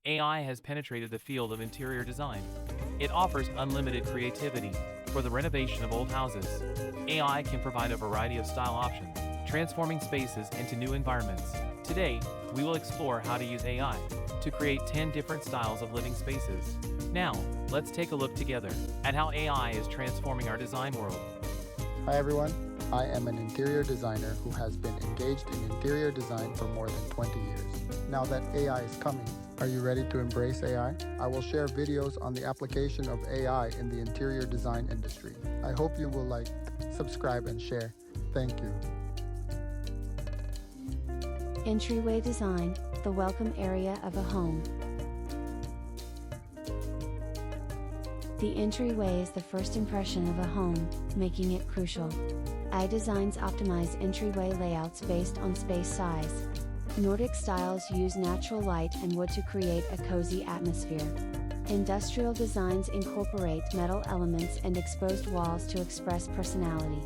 AI has penetrated the field of interior design. It offers unlimited creativity for the renovation of old houses. AI can provide a variety of style options, transforming spaces into new environments. Today, we will explore how to use AI to create 10 different styles of living spaces. Now, let's take a look together at how AI is transforming our design world. Hi everyone, I am an interior designer who has been engaged in interior design for more than 20 years. Now that AI is coming, are you ready to embrace AI? I will share videos on the application of AI in the interior design industry. I hope you will like, subscribe, and share. Thank you. Entryway design, the welcome area of a home. The entryway is the first impression of a home, making it crucial. AI designs optimize entryway layouts based on space size. Nordic styles use natural light and wood to create a cozy atmosphere. Industrial designs incorporate metal elements and exposed walls to express personality.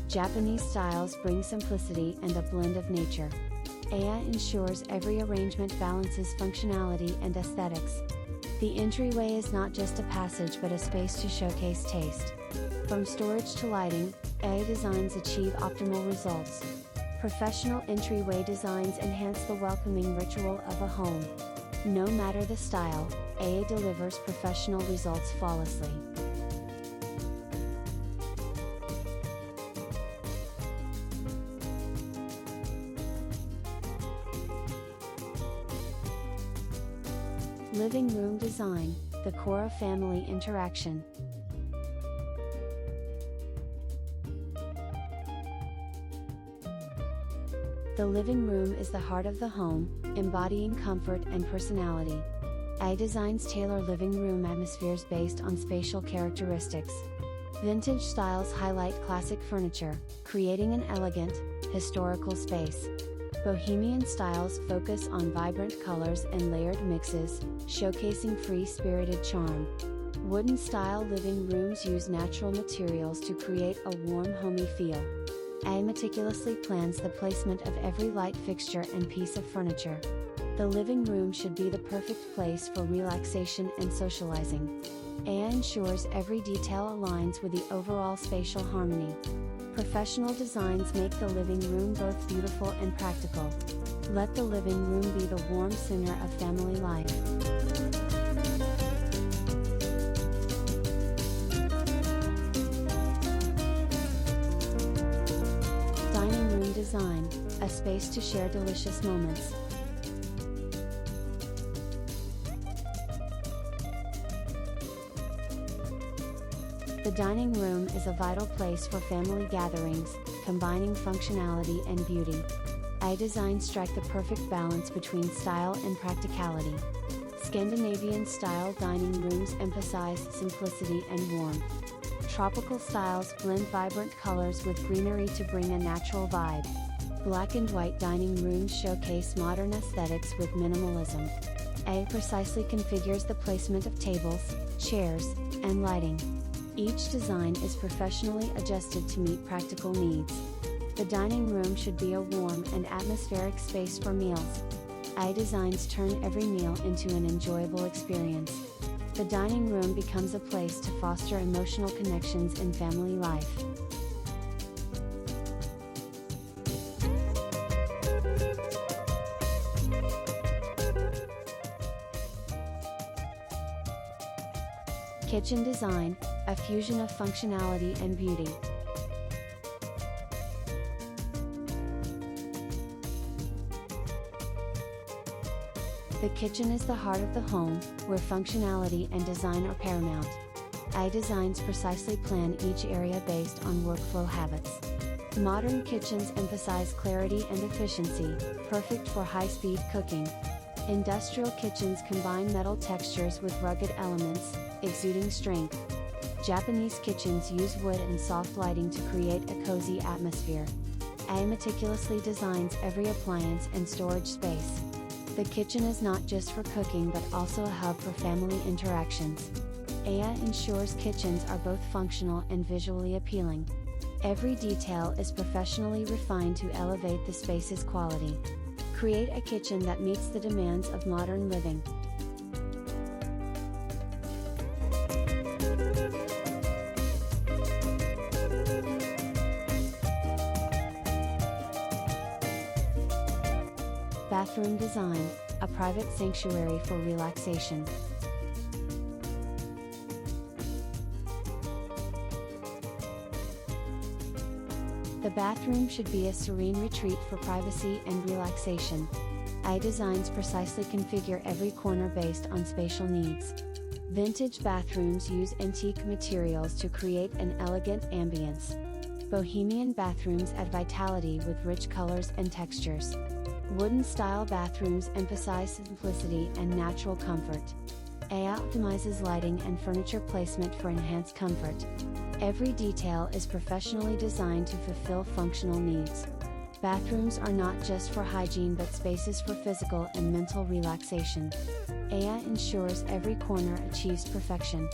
Japanese styles bring simplicity and a blend of nature. AI ensures every arrangement balances functionality and aesthetics. The entryway is not just a passage but a space to showcase taste. From storage to lighting, AI designs achieve optimal results. Professional entryway designs enhance the welcoming ritual of a home. No matter the style, AI delivers professional results flawlessly. Living room design, the core of family interaction. The living room is the heart of the home, embodying comfort and personality. AI designs tailor living room atmospheres based on spatial characteristics. Vintage styles highlight classic furniture, creating an elegant, historical space. Bohemian styles focus on vibrant colors and layered mixes, showcasing free-spirited charm. Wooden-style living rooms use natural materials to create a warm, homey feel. AI meticulously plans the placement of every light fixture and piece of furniture. The living room should be the perfect place for relaxation and socializing. AI ensures every detail aligns with the overall spatial harmony. Professional designs make the living room both beautiful and practical. Let the living room be the warm center of family life. Dining room design, a space to share delicious moments. The dining room is a vital place for family gatherings, combining functionality and beauty. AI designs strike the perfect balance between style and practicality. Scandinavian-style dining rooms emphasize simplicity and warmth. Tropical styles blend vibrant colors with greenery to bring a natural vibe. Black and white dining rooms showcase modern aesthetics with minimalism. AI precisely configures the placement of tables, chairs, and lighting. Each design is professionally adjusted to meet practical needs. The dining room should be a warm and atmospheric space for meals. AI designs turn every meal into an enjoyable experience. The dining room becomes a place to foster emotional connections in family life. Kitchen design, a fusion of functionality and beauty. The kitchen is the heart of the home, where functionality and design are paramount. AI designs precisely plan each area based on workflow habits. Modern kitchens emphasize clarity and efficiency, perfect for high-speed cooking. Industrial kitchens combine metal textures with rugged elements, exuding strength. Japanese kitchens use wood and soft lighting to create a cozy atmosphere. AI meticulously designs every appliance and storage space. The kitchen is not just for cooking but also a hub for family interactions. AI ensures kitchens are both functional and visually appealing. Every detail is professionally refined to elevate the space's quality. Create a kitchen that meets the demands of modern living. Bathroom design, a private sanctuary for relaxation. The bathroom should be a serene retreat for privacy and relaxation. AI designs precisely configure every corner based on spatial needs. Vintage bathrooms use antique materials to create an elegant ambience. Bohemian bathrooms add vitality with rich colors and textures. Wooden-style bathrooms emphasize simplicity and natural comfort. AI optimizes lighting and furniture placement for enhanced comfort. Every detail is professionally designed to fulfill functional needs. Bathrooms are not just for hygiene but spaces for physical and mental relaxation. AI ensures every corner achieves perfection.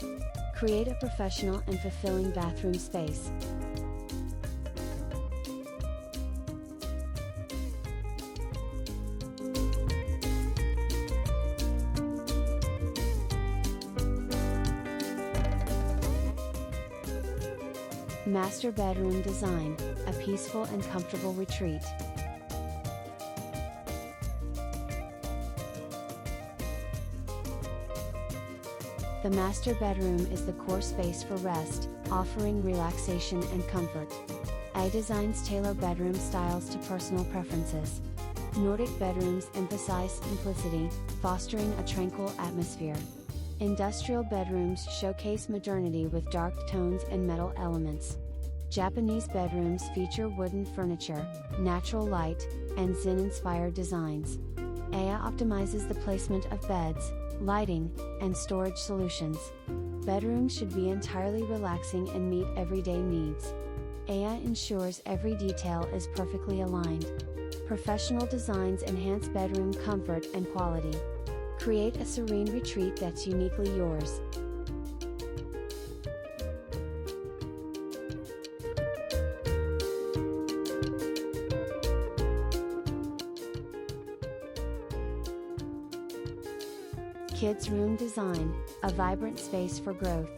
Create a professional and fulfilling bathroom space. Master bedroom design, a peaceful and comfortable retreat. The master bedroom is the core space for rest, offering relaxation and comfort. AI designs tailor bedroom styles to personal preferences. Nordic bedrooms emphasize simplicity, fostering a tranquil atmosphere. Industrial bedrooms showcase modernity with dark tones and metal elements. Japanese bedrooms feature wooden furniture, natural light, and Zen-inspired designs. AI optimizes the placement of beds, lighting, and storage solutions. Bedrooms should be entirely relaxing and meet everyday needs. AI ensures every detail is perfectly aligned. Professional designs enhance bedroom comfort and quality. Create a serene retreat that's uniquely yours. Kids room design, a vibrant space for growth.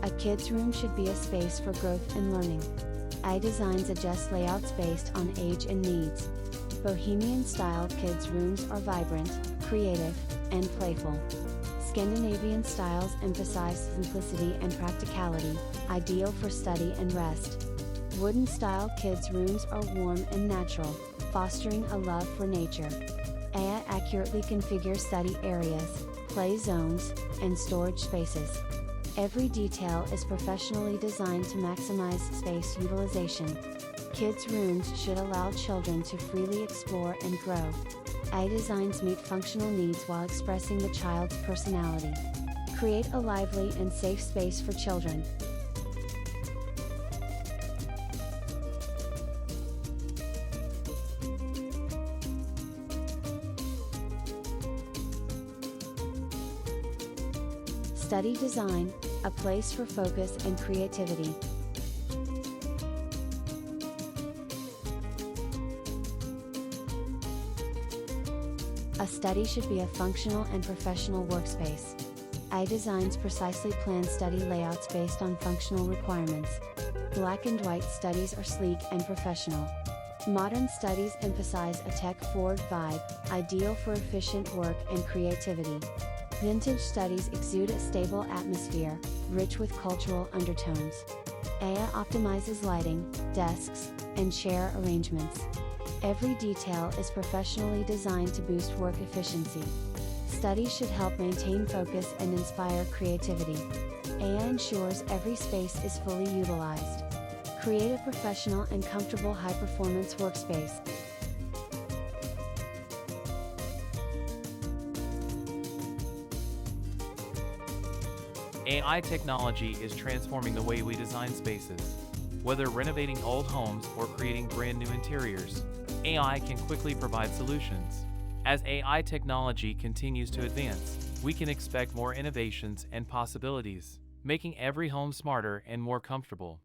A kids room should be a space for growth and learning. AI designs adjust layouts based on age and needs. Bohemian-style kids' rooms are vibrant, creative, and playful. Scandinavian styles emphasize simplicity and practicality, ideal for study and rest. Wooden-style kids' rooms are warm and natural, fostering a love for nature. AI accurately configures study areas, play zones, and storage spaces. Every detail is professionally designed to maximize space utilization. Kids' rooms should allow children to freely explore and grow. AI designs meet functional needs while expressing the child's personality. Create a lively and safe space for children. Study design, a place for focus and creativity. A study should be a functional and professional workspace. AI designs precisely plan study layouts based on functional requirements. Black and white studies are sleek and professional. Modern studies emphasize a tech-forward vibe, ideal for efficient work and creativity. Vintage studies exude a stable atmosphere, rich with cultural undertones. AI optimizes lighting, desks, and chair arrangements. Every detail is professionally designed to boost work efficiency. Studies should help maintain focus and inspire creativity. AI ensures every space is fully utilized. Create a professional and comfortable high-performance workspace. AI technology is transforming the way we design spaces. Whether renovating old homes or creating brand new interiors, AI can quickly provide solutions. As AI technology continues to advance, we can expect more innovations and possibilities, making every home smarter and more comfortable.